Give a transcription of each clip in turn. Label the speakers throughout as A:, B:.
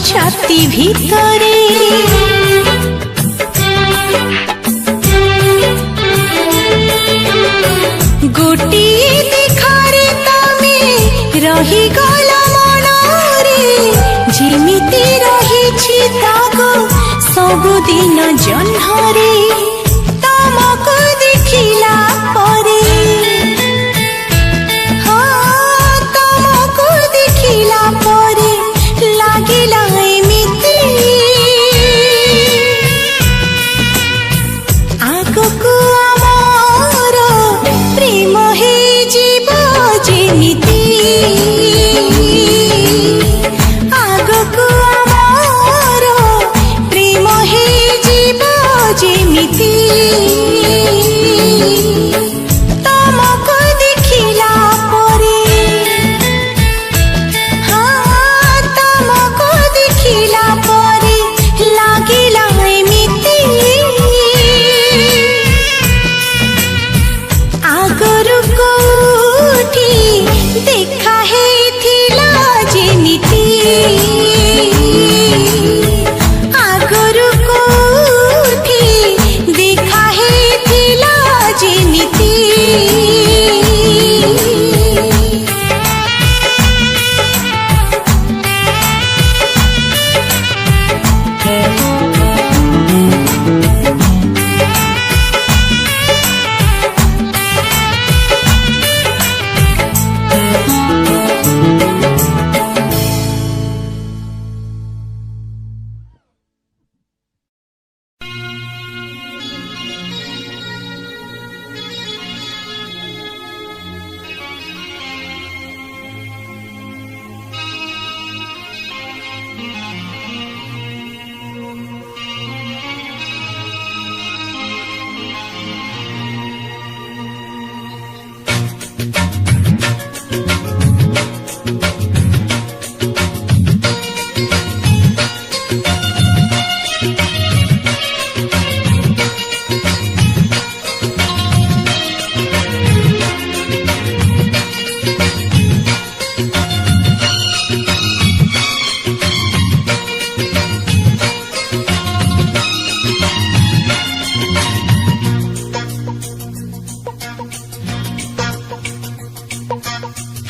A: छाती भितरे गोटिए देखारे तमे रही गल मनरे जेमिति रहिछि दागो सबुदिन जह्नरे तमको देखिला परे हाँ तमको देखिला परे लागिला एमिति आगको आमर प्रेम हे जीव जेमिति आगको आमर प्रेम हे जीव जेमिति तमको देखिला परे हाँ तमको देखिला परे लागिला एमिति आगरु कोठी देखा हेथिला जेमिति आगरु कोठी देखा हेथिला जेमिति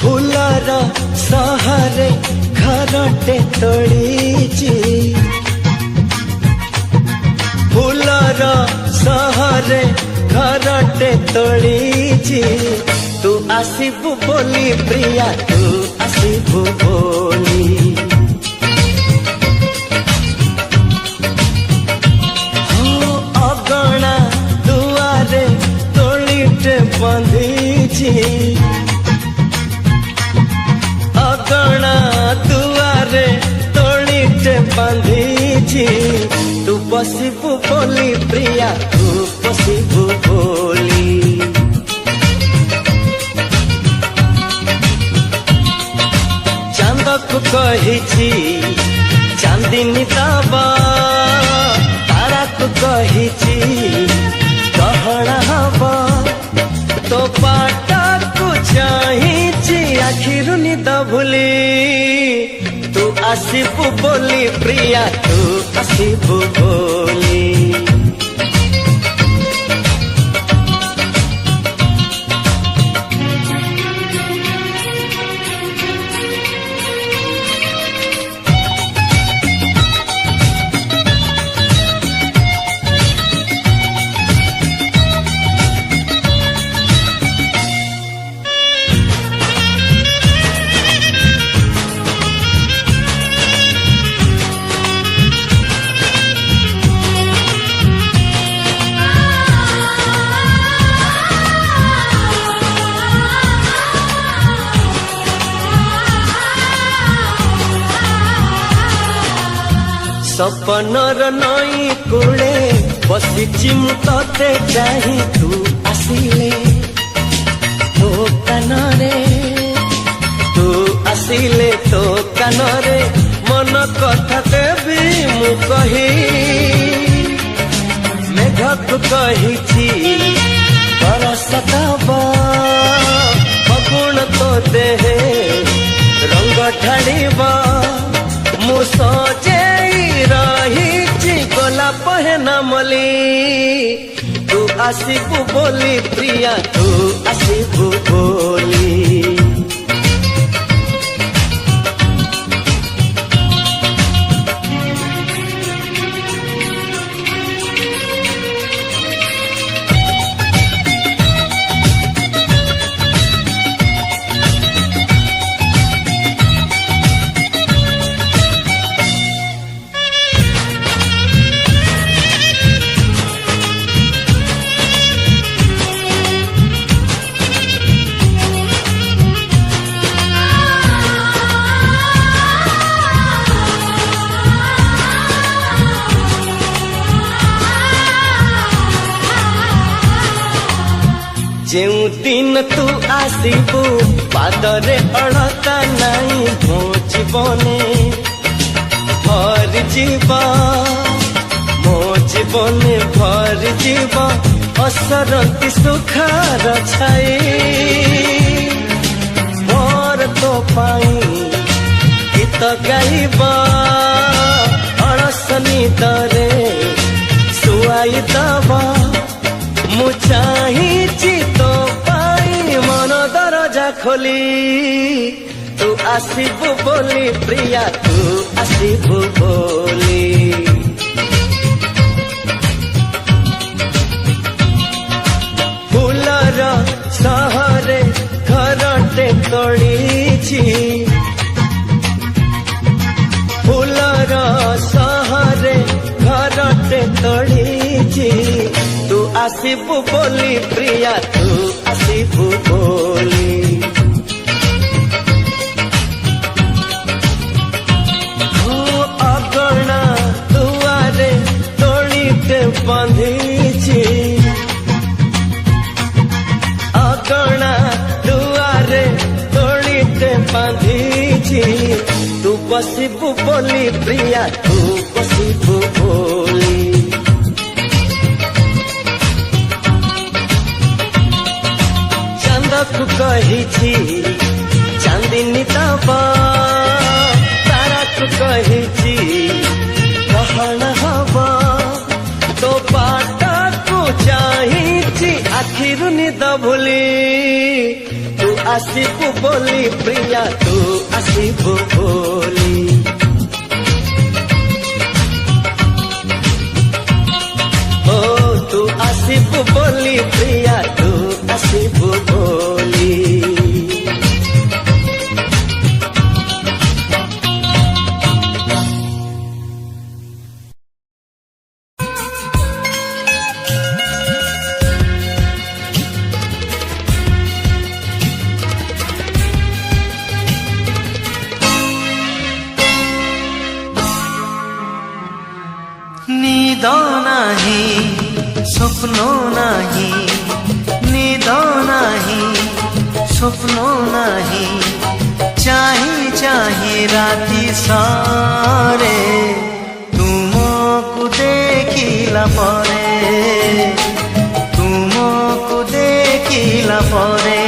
B: फूलर सहरे घरटे तोड़ीची फूलर सहरे घरटे तोड़ीची तू आसिबु बोली प्रिया तू आसिबु बोली हो अगणा दुआरे तोड़ीटे बंधीची अगणा दुआरे तोड़ीटे बांधीची तू बसिबु बोली प्रिया तू बसिबु बोली चांदको कहिछि चांदिनी दबा ताराको कहिछि गहना हबा तो पाटाको चाहिछि आखिरु निद भूली तू आसिबु बोली प्रिया तू आसिबु बोली सपनर नई कूले बसिची मु तते चाही तू आसिले तो कानरे तू आसिले तो कानरे मन कथा देवी मु कही मेघक कहिछि बरसतबा फगुण तो देहे रंग ढालिबा मु सोच चाहे न मली तू आसिबु बोली प्रिया तू आसिबु बोली ଯେଉଁ ଦିନ ତୁ ଆସିବୁ ପାଦରେ ଅଳତା ନାଇଁ ମୋ ଜୀବନେ ଭରିଯିବ ମୋ ଜୀବନେ ଭରିଯିବ ଅସରନ୍ତି ସୁଖର ଛାଇ ମୋର ତୋ ପାଇଁ ଗୀତ ଗାଇବ ଅଳସ ନିଦରେ ଶୁଆଇ ଦବ ମୁଁ ଚାହିଁଛି ତୋ ପାଇଁ ମନ ଦରଜା ଖୋଲି ତୁ ଆସିବୁ ବୋଲି ପ୍ରିୟା ତୁ ଆସିବୁ ବୋଲି ଫୁଲର ସହରେ ଘରଟେ ତୋଳିଛି ଫୁଲର ସହରେ ଘରଟେ ତୋଳିଛି तू आसिबु बोली प्रिया तू आसिबु बोली अगणा दुआरे तोड़ीते बांधीची अगणा दुआरे तोड़ीते बांधीची तू बसिबु बोली प्रिया तू बसिबु बोली ଚାନ୍ଦକୁ କହିଛି ଚାନ୍ଦିନୀ ଦବ ତାରାକୁ କହିଛି ଗ୍ରହଣ ହବ ତୋ ବାଟକୁ ଚାହିଁଛି ଆଖିରୁ ନିଦ ଭୁଲି ତୁ ଆସିବୁ ବୋଲି ପ୍ରିୟା ତୁ ଆସିବୁ ବୋଲି ଓ ତୁ ଆସିବୁ ବୋଲି ପ୍ରିୟା ତୁ ଆସିବୁ ବୋଲି
C: নিদ নাহি স্বপ্ন নাহি নিদ নাহি স্বপ্ন নাহি চাহি চাহি রাতি সারে তুমকু দেখিলা পরে তুমকু দেখিলা পরে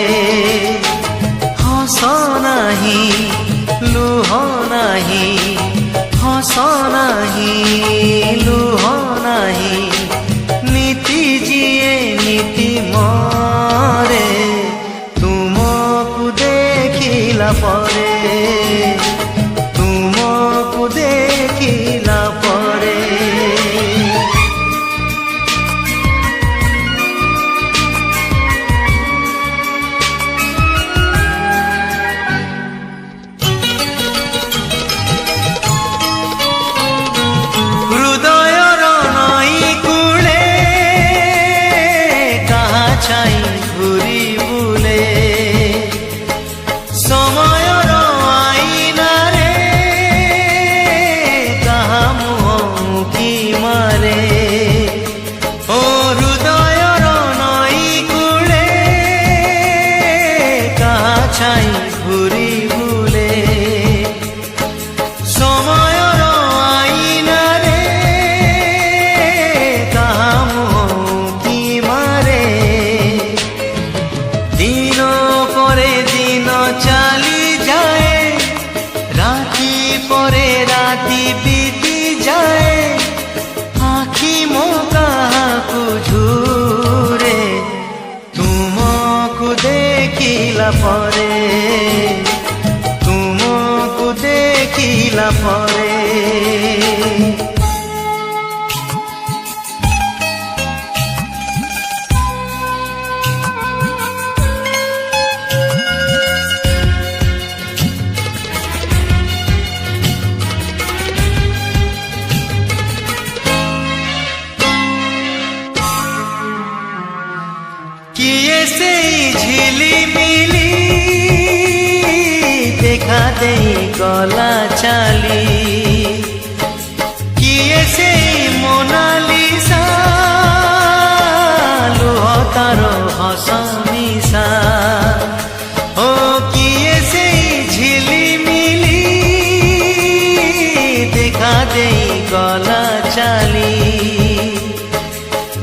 C: হস নাহি লুহ নাহি হস নাহি লুহ নাহি নীতি জিয়ে নীতি মরে তুমকু দেখিলা পরে তুমকু দেখিলা পরে হৃদয় সেই ঝিলিমিলি দেখা দেই গলা চালি, কিয়ে সেই মোনালিসা লুহ তার হস মিশা। ও কিয়ে সেই ঝিলিমিলি দেখা দেই গলা চালি,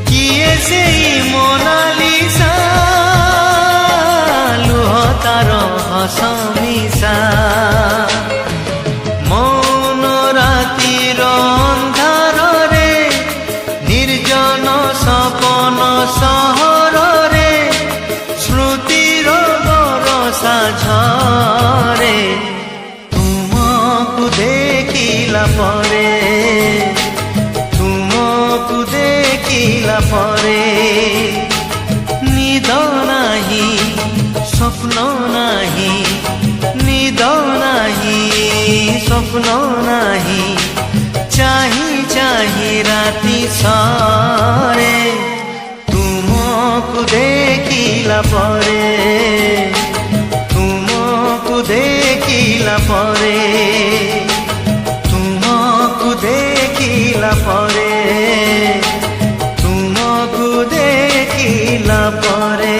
C: কিয়ে সেই মোনালিসা লুহ তার হস মিশা। মৌন রাতির অন্ধারে নির্জন সপন সহরে স্মৃতির বরষা ঝরে। তুমকু দেখিলা পরে, তুমকু দেখিলা পরে নিদ নাহি স্বপ্ন নাহি, নিদ নাহি স্বপ্ন নাহি চাহি চাহি রাতি সরে। তুমকু দেখিলা পরে, তুমকু দেখিলা পরে, তুমকু দেখিলা পরে, তুমকু দেখিলা পরে।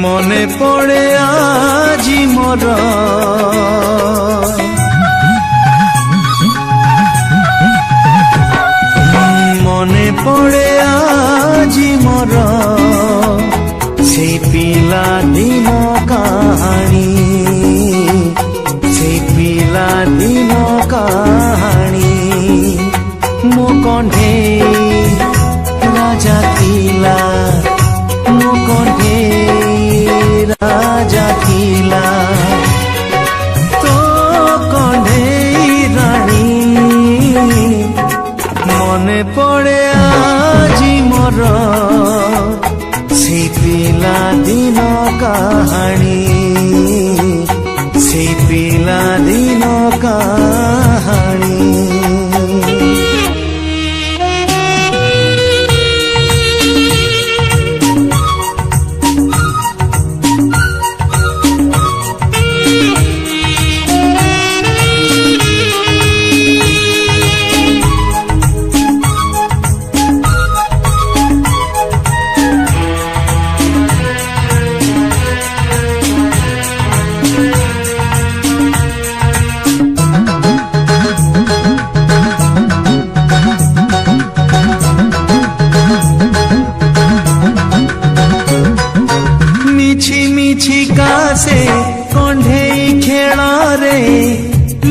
C: মনে পড়ে আজি মোর, মনে পড়ে আজি মোর সেই পিলা দিন কাহানি, সেই পিলা দিন কাহানি। মো কণ্ঠে রাজা ଥିଲା, ମୋ କଣ୍ଠେ রাজা ଥିଲା, তো কণ্ঠেই রানী। মনে পড়ে আজি মোর সেই পিলা দিন কাহানি, সেই পিলা দিন কাহানি।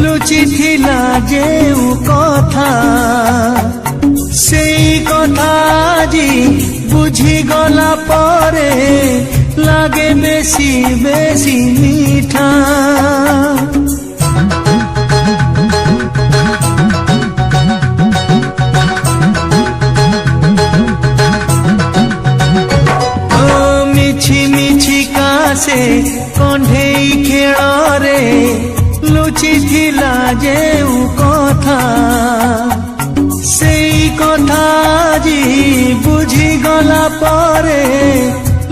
C: ଲୁଚିଥିଲା ଯେଉଁ କଥା ସେଇ କଥା ଆଜି ବୁଝିଗଲା ପରେ ଲାଗେ ବେଶୀ ବେଶୀ ମିଠା। ମିଛି ମିଛିକା ସେ କଣ୍ଢେଇ ଖେଳରେ ଲୁଚିଥିଲା ଯେଉଁ କଥା ସେଇ କଥା ଆଜି ବୁଝିଗଲା ପରେ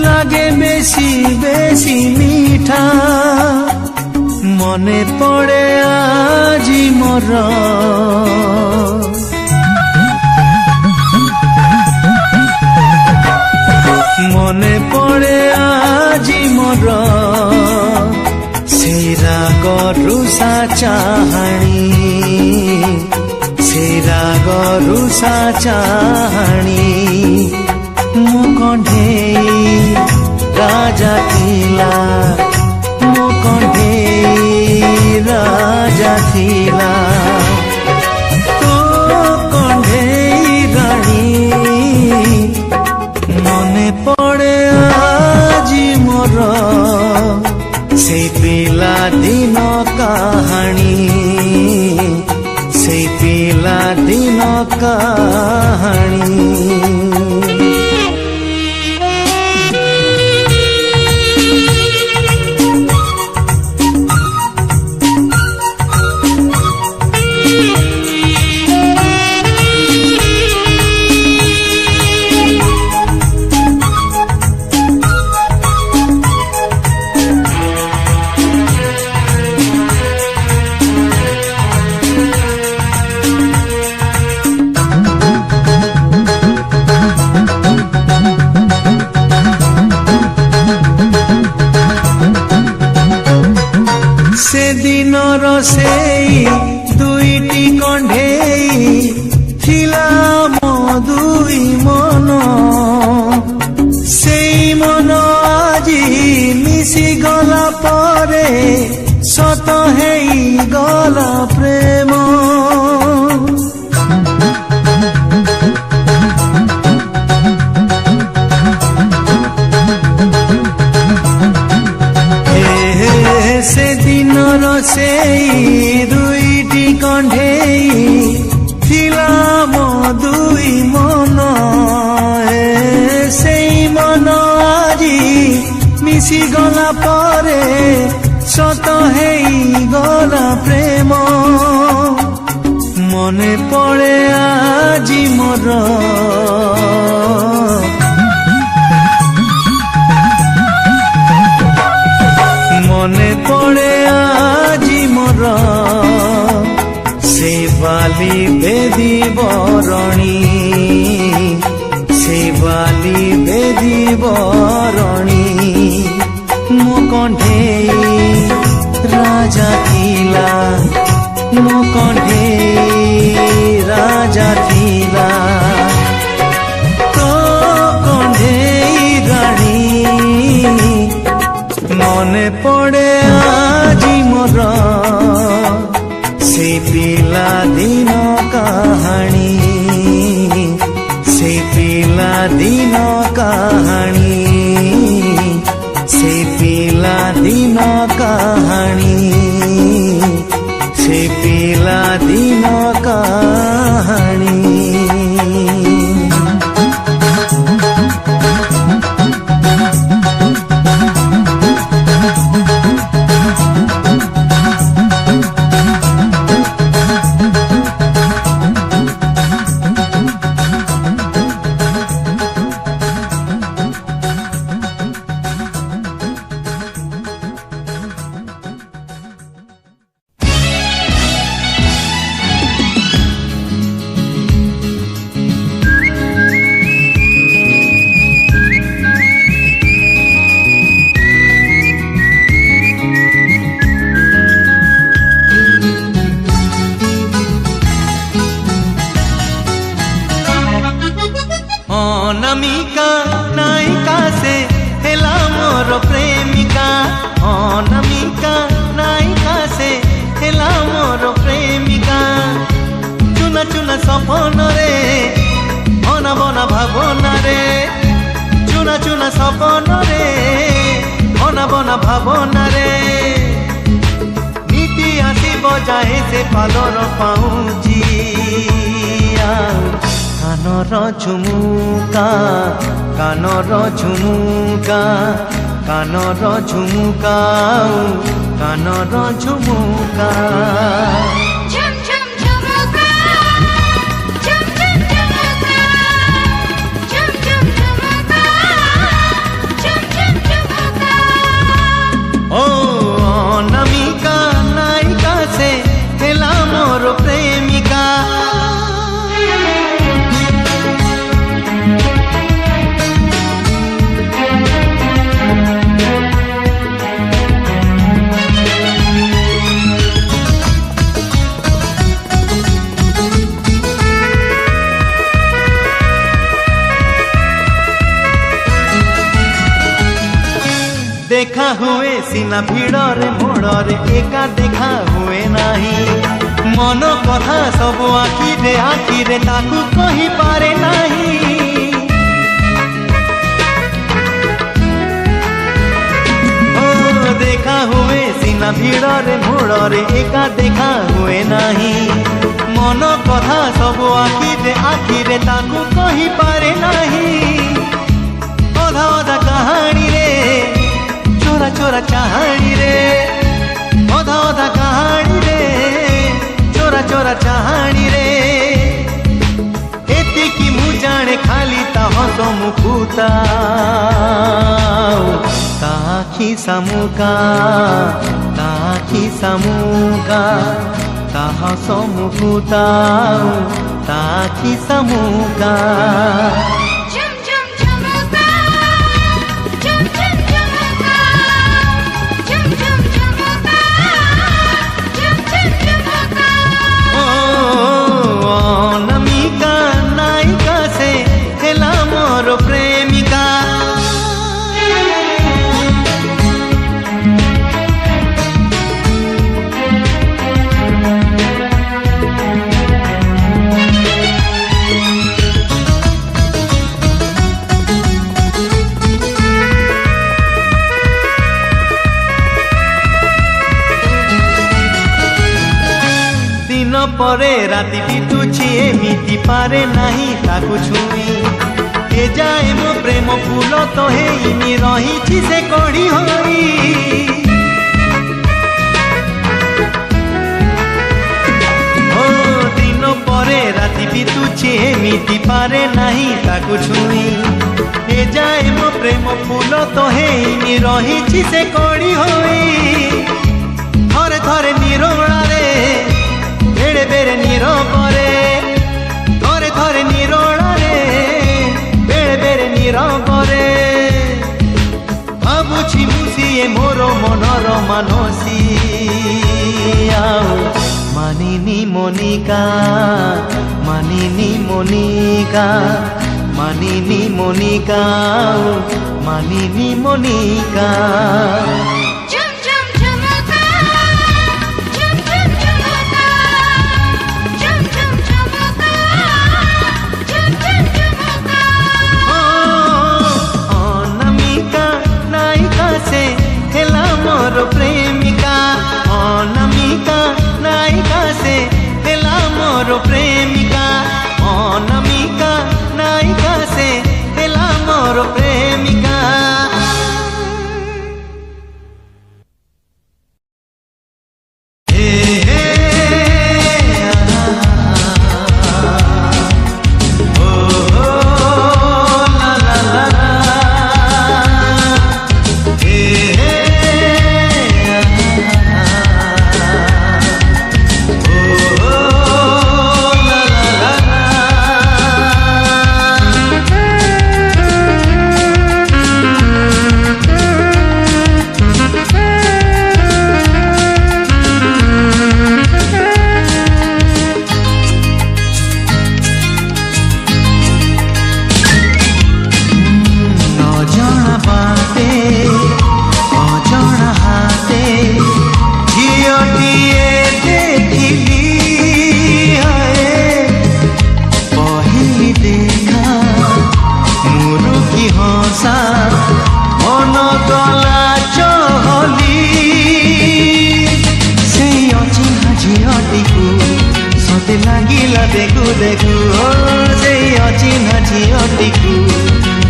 C: ଲାଗେ ବେଶୀ ବେଶୀ ମିଠା। ମନେ ପଡ଼େ ଆଜି ମୋର মনে পড়ে আজি মোর সেই রাগ রুষা চাহানি, সেই রাগ রুষা চাহানি। মো কণ্ঠেই রাজা ଥିଲା, মো কণ্ঠেই রাজা ଥିଲା, তো কণ্ঠেই রানী। पिला दिन कहानी से दिनर सेई दुईटी कंढेई थिला मो दुई मन सेई मन आजी मिसी गला परे सत हेई गला प्रेम से दिनर सेई दुईटी कंढेई थिला मो दुई मन सेई मन आजी मिसी गला परे सत हेई गला प्रेम मने पड़े आजी मोर मने पड़े आजी मोर से बाली बेदी बरणी से बाली बेदी बरणी मो कंढेई राजा थिला मो कंढेई राजा थिला तो कंढेई राणी मने पड़े आजी मोर से पिला दिन कहानी से पिला दिन कहानी से पिला दिन कहानी से पिला दिन कहानी
B: अनामिका नायिका से हेला मोर प्रेमिका अनामिका नायिका से हेला मोर प्रेमिका चुना चुना सपन रे बना बना भावना रे चुना चुना सपन रे बना बना भावना रे नीति आसी बजाए से पालर पाऊँची कानर झुमुका कानर झुमुका कानर झुमुका कानर झुमुका
A: झुम झुम झुमुका झुम झुम झुमुका झुम झुम झुमुका झुम झुम झुमुका
B: ओ अनामिका नायिका से हेला मोर प्रेमिका देखा हुए सीना भिड़रे मोड़रे एका देखा हुए नहीं मन कथा सब आखि रे ताकू कही पारे नहीं ओ देखा हुए सीना ଭିଡ଼ରେ ମୋଡ଼ରେ ଏକା ଦେଖା ହୁଏ ନାହିଁ ମନ କଥା ସବୁ ଆଖିରେ ତାକୁ କହିପାରେ ନାହିଁ ଅଧା ଅଧା କାହାଣୀରେ ଚୋରା ଚୋରା ଚାହାଣୀରେ ଅଧା ଅଧା କାହାଣୀରେ ଚୋରା ଚୋରା ଚାହାଣୀରେ ଏତିକି ମୁଁ ଜାଣେ ଖାଲି ତା ହସ ମୁକୁତା ତା ଆଖି ସାମୁକା ତା ଆଖି ସାମୁକା ତା ହସ ମୁକୁତା ତା ଆଖି ସାମୁକା
A: झुम झुम झुमका झुम झुम झुमका झुम झुम झुमका झुम झुम झुमका
B: अनामिका नायिका से हेला मोर प्रेमिका दिन परे राति बितुछि एमिति पारे नाही ताकु छुई ए जाए मो प्रेम फूल तो हेइनि रहिछि से कड़ी होई ओ दिन परे राति बितुछि एमिति पारे नाही ताकु छुई ए जाए मो प्रेम फूल तो हेइनि रहिछि से कड़ी होई थरे थरे निरोळारे बेरे बेरे नीरवरे थरे थरे निरोळारे बेरे बेरे नीरवरे भाबुछि मुसिए मोर मनर मानसी मानिनी मोनिका मानिनी मोनिका मानिनी मोनिका मानिनी मोनिका
A: झुम झुम झुमका झुम झुम झुमका झुम झुम झुमका झुम झुम झुमका
B: अनामिका नायिका से हेला मोर प्रेमिका अनामिका नायिका से हेला मोर प्रेमिका अनामिका नायिका से हेला मोर प्रेमिका देखू देखू से अचिन्हा झियटिकू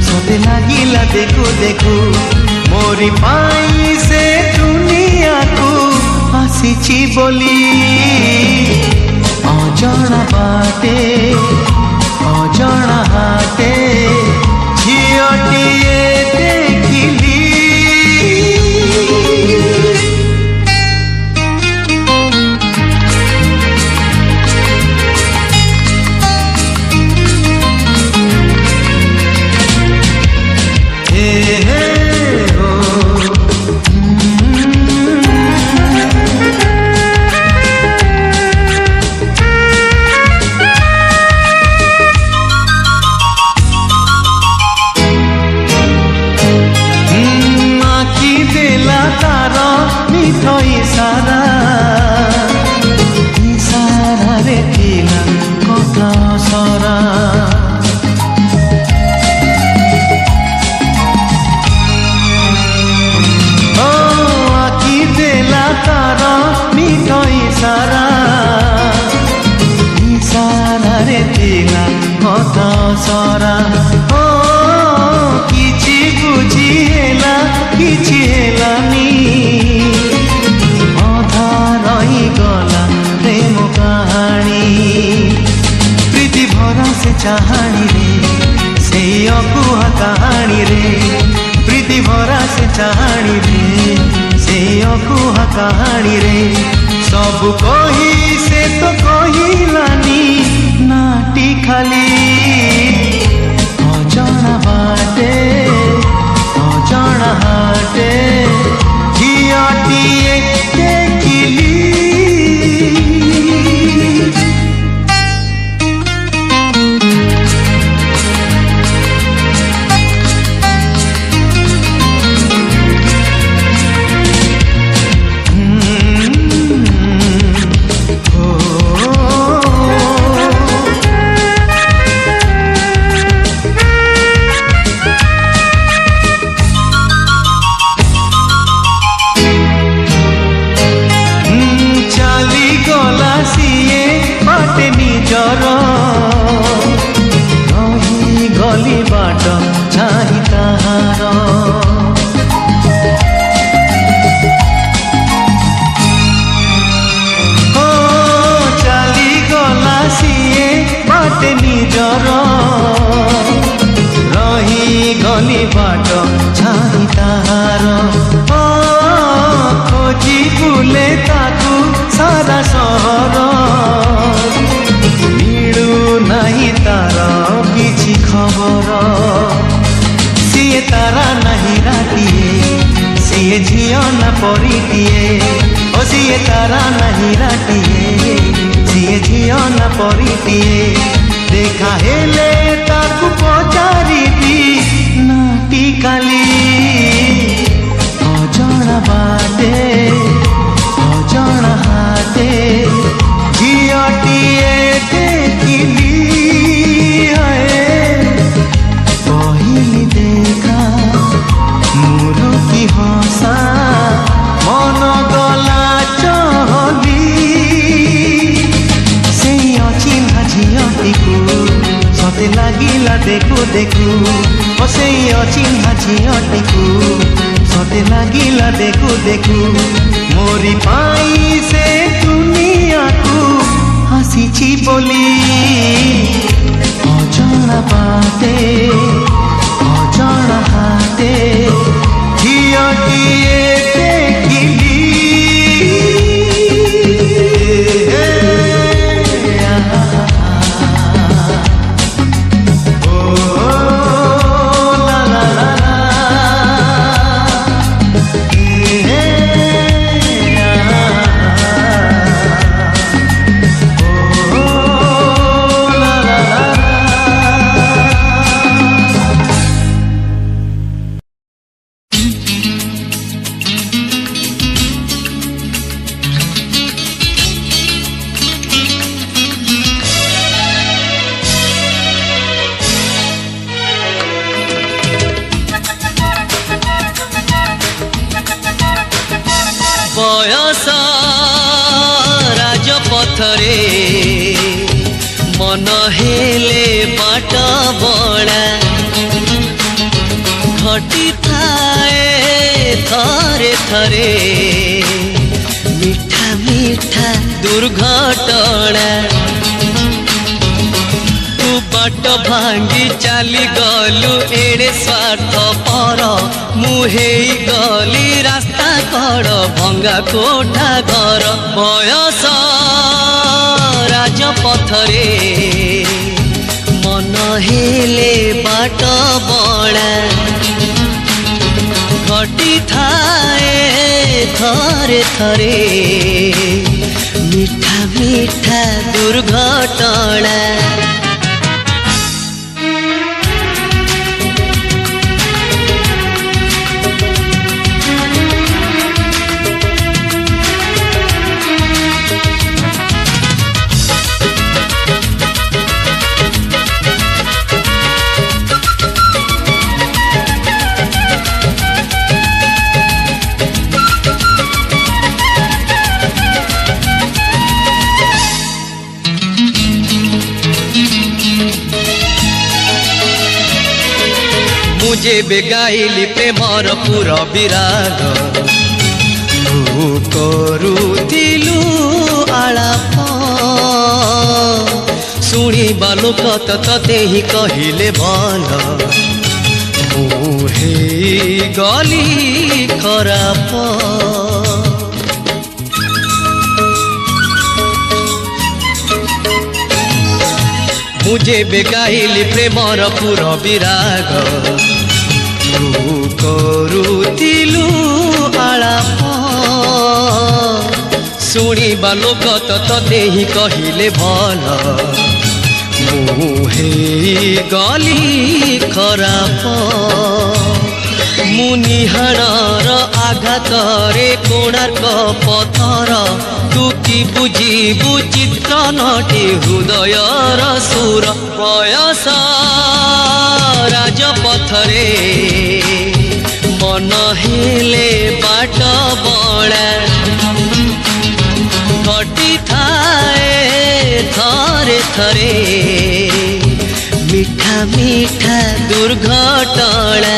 B: सते लागिला देखू देखू मोरी पाई से दुनिया को आसीछि बोली अजଣା बाटे अजଣା हाटे झियटिए देखिली ମଜାରେ ଥିଲା କଥା ସରା ଓ କିଛି ବୁଝି ହେଲା କିଛି ହେଲାନି ଅଧା ରହିଗଲା ପ୍ରେମ କାହାଣୀ ପ୍ରୀତି ଭରା ସେ ଚାହାଣୀରେ ସେଇ ଅକୁହା କାହାଣୀରେ ପ୍ରୀତି ଭରା ସେ ଚାହାଣୀରେ ସେଇ ଅକୁହା କାହାଣୀରେ ସବୁ କହି ସେ ତ କହିଲାନି ନାଟି ଖାଲି ଅଜଣା ବାଟେ ଅଜଣା ହାଟେ ଝିଅଟିଏ ଦେଖିଲି ରହିଗଲି ବାଟ ଚାହିଁ ତାହାର ଓ ଚାଲିଗଲା ସିଏ ବାଟେ ନିଜର ରହିଗଲି ବାଟ ଚାହିଁ ତାହାର ଓ ଖୋଜି ବୁଲେ ତାକୁ ସାରା ସହର नहीं तारा किछि खबर सीए तारा नहीं रातिए सीए झियो न परिटिए ओ सीए तारा नहीं रातिए सीए झियो न परिटिए देखा हेले ताकू पचारिबी नाटी काली अजଣା बाटे अजଣା हाटे झियोटिए देखिली हसा मन गला चहली से अचिन्हा झियटीकू सते लागिला देखू देखू ओ से अचिन्हा झियटीकू सते लागिला देखू देखू मोरी पाई से दुनिया को हसीची बोली अजଣା बाटे अजଣା हाटे ঝিয়টিয়ে দেখিলি ও লা লা লা
D: बयस राजपथरे मन हेले बाट बड़ा घटी थाए थरे थरे मीठा मीठा दुर्घटना तू बाट भांगी चली गलु एड़े स्वार्थ पर मुहे गली रास्ता कड़ भंगा कोठा घर बयस राजपथरे मन हेले बाट बड़ा घटी थाए थरे थरे मीठा मीठा दुर्घटना जेबे गाइली प्रेमर पुरा विराग तू करुथिलु आलाप शुणिबा लोक तते ही कहिले भल मुहे गली खराप मुझे बेगाइली प्रेमर पुरा विराग तू करुथिलु आलाप शुणिबा लोक तते ही कहिले भल मुहे गली खराप मुनिहाणर आघातरे कोणार्क पथर तू कि बुझिबु चित्र नटी हृदयर सुर बयस राजपथरे मन हेले बाट बड़ा घटी थाए थरे थरे मीठा मीठा दुर्घटना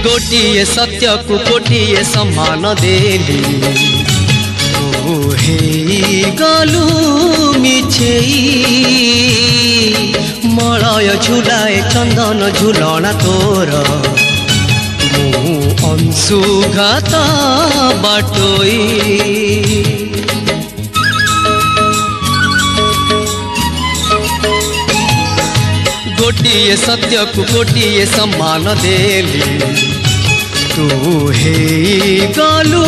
D: गोटिए सत्य को कोटिए सम्मान देली तू हे गलु मिछेई मलय झुलाए चंदन झुलना तोर मु अंशुघात बाटोई गोटिए सत्य को कोटिए सम्मान देली तू हे गलु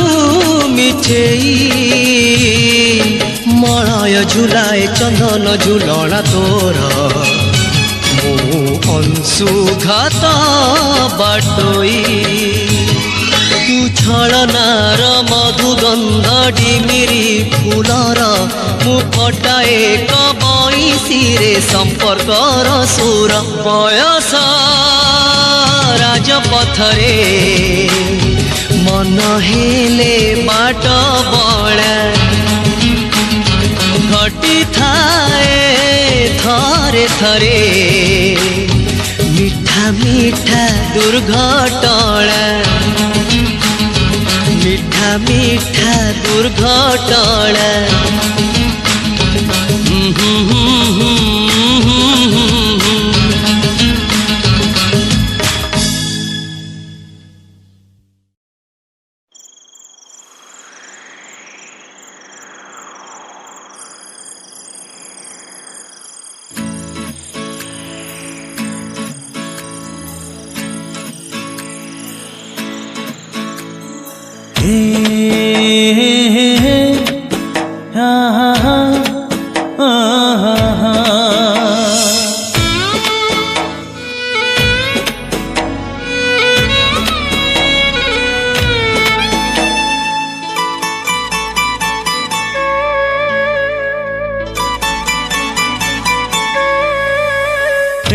D: मिछेई मलय झुलाए चंदन झुलना तोर मु अंशुघात बाटोई तू छलनार मधुगंध डिमिरी फुलर मु फटाए कबईसिरे संपर्कर सुर बयस राजपथरे मन हेले बाट बड़ा घटी थाए थरे थरे मीठा मीठा दुर्घटना मीठा मीठा दुर्घटना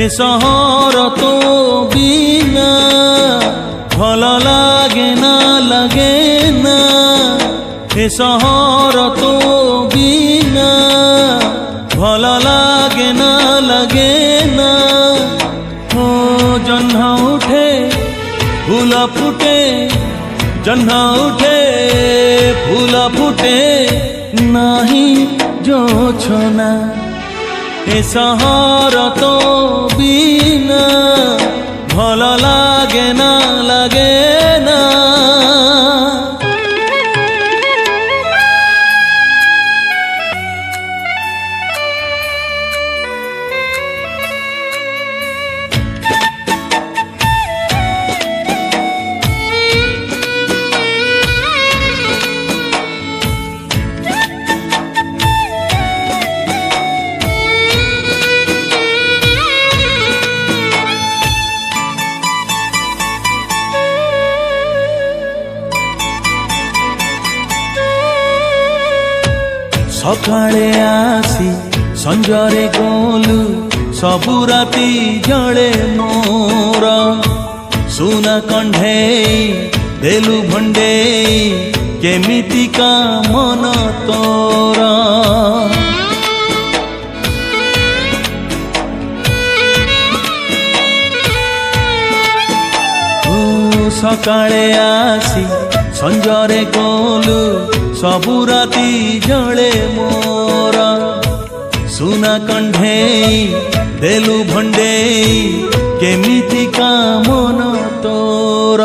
B: ए सहर तो बिना भल लागे ना ए सहर तो बिना भल लागे ना हो जह्न उठे फूल फुटे जह्न उठे फूल फुटे नाही जो छोना ए सहर तो बिना भल लागे ना
C: ସକାଳେ ଆସି ସଞ୍ଜରେ ଗଲୁ ସବୁ ରାତି ଜଳେ ମୋର ସୁନା କଣ୍ଢେଇ ଦେଲୁ ଭଣ୍ଡେଇ କେମିତିକା ମନ ତୋର ସକାଳେ ଆସି ସଞ୍ଜରେ ଗଲୁ ସବୁ ରାତି ଜଳେ ମୋର ସୁନା କଣ୍ଢେଇ ଦେଲୁ ଭଣ୍ଡେଇ କେମିତିକା ମନ ତୋର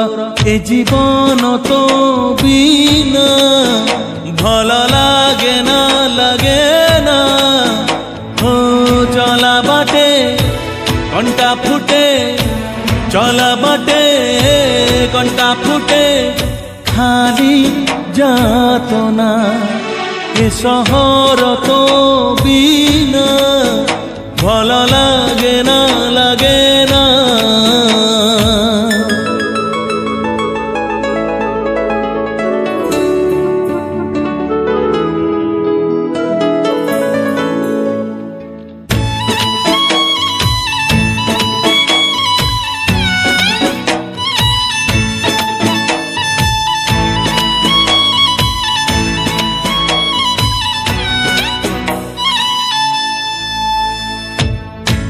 C: ଏ ଜୀବନ ତ ବିନା ଭଲ ଲାଗେ ନା ହୋ ଚଲା ବାଟେ କଣ୍ଟା ଫୁଟେ চলা বাটে কণ্টা ফুটে খালি যাতনা এ শহর তো বিনা ভাল লাগে না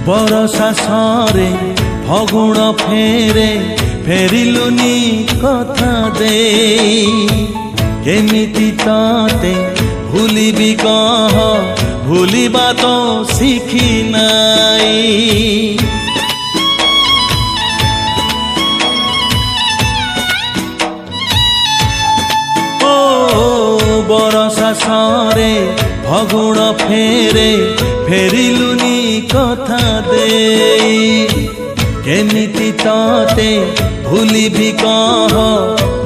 C: বরষা সরে ফগুণ ফেরে ফেরিলুনি কথা দে কেমিতি তাতে ভুলিবি কহ ভুলিবা তো শিখি নাই ও বরষা সরে ফগুণ ফেরে ফেরিলুনি কথা দেই কেমিতি তাতে ভুলিবি কহ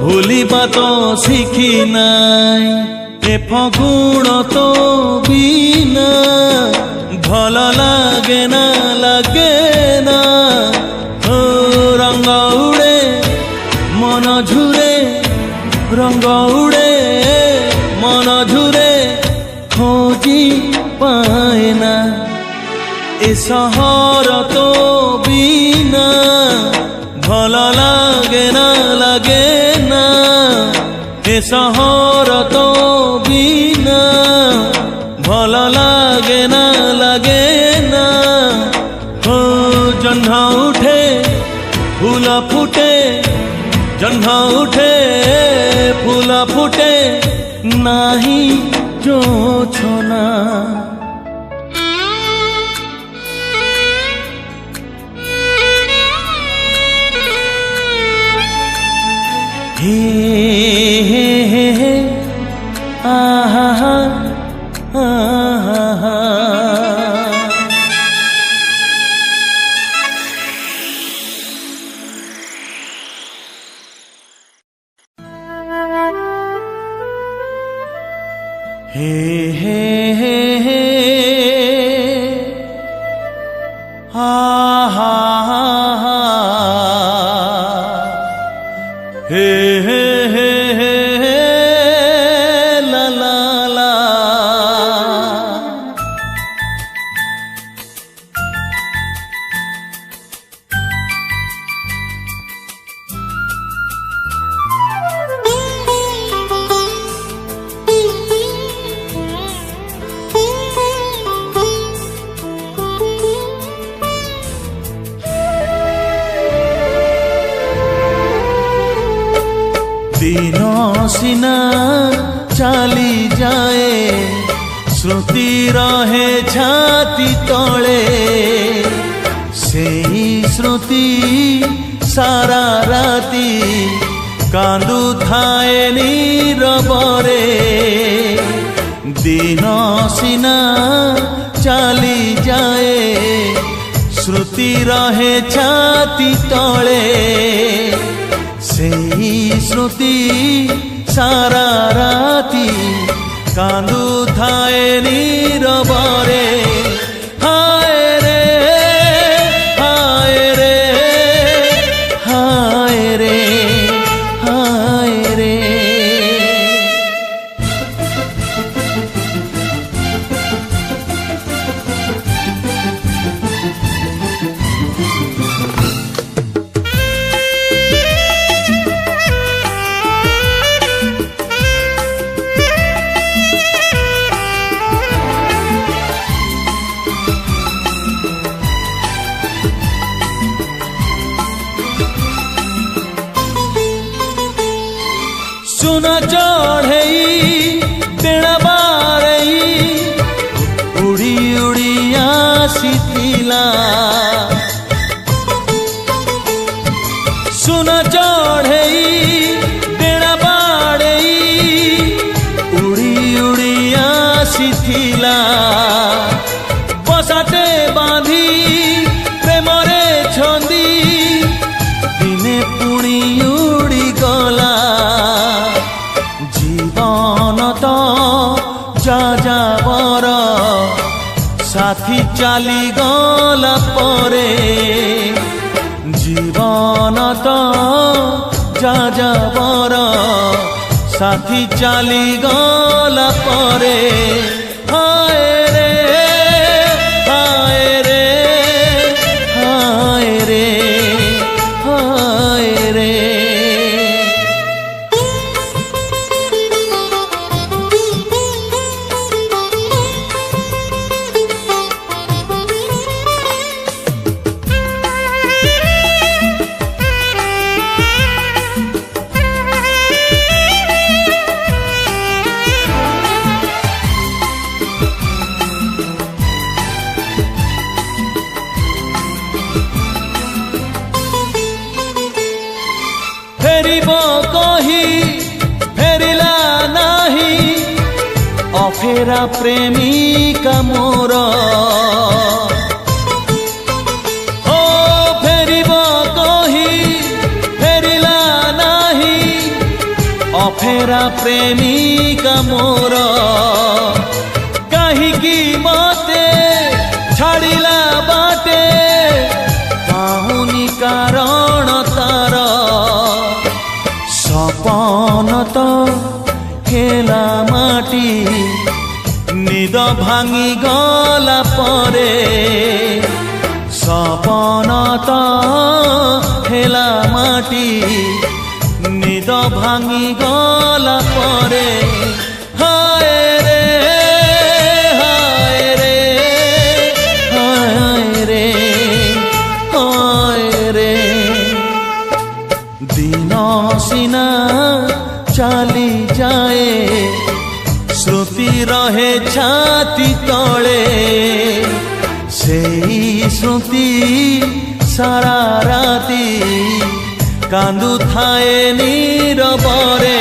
C: ভুলিবা তো শিখি নাই এ ফগুণ তো বিনা ভাল লাগে না ও রঙ্গ উড়ে মন ঝুরে রঙ্গ উড়ে মন ঝুরে খোঁজি পায় না এ শহর তো বিনা ভাল লাগে না এ শহর তো বিনা ভাল লাগে না ও জহ্ন উঠে ফুল ফুটে জহ্ন উঠে ফুল ফুটে নাহি জোছনা হে হে হে হে আহা আহা হে হে হে হে আহা হে হে হে হে লা লা লা দিন সিনা চালি যায় শ্রুতি রহে ছাতি তলে সেই শ্রুতি সারা রাতি কান্দু থায়ে নীরবরে দিন সিনা চালি যায় শ্রুতি রহে ছাতি তলে সেই শ্রুতি সারা রাতি কান্দু থায়ে নীরবরে হায় রে হায় রে হায় রে হায় রে चढ़ई बेड़ा बारई उड़ी उड़ी आसीथिला सुन चढ़ई बेड़ा बाड़ई उड़ी उड़ी आसीथिला बसाते बांधी प्रेमरे छंदी दिने पुणी उड़ी गला जीवन तो जाযাবর साथी चाली गला परे जीवन तो যাযাবর साथी चाली गला परे हाय रे हाय रे हाय रे हाय रे फेरिब कही फेरिला नाही अफेरा प्रेमिका मोर ओ फेरिब कही फेरिला नाही अफेरा प्रेमिका मोर काहीकि मते छाड़िला बाटे पाहुनी कारण तार सपन तो खेला माटी निद भांगी गला परे सपन तो खेला माटी निद भांगी गला परे हाय रे हाय रे हाय रे हाय रे दिन सीना चाली जाए श्रुति रहे छाती तले से श्रुति सारा राती कांदु थाए नीरबरे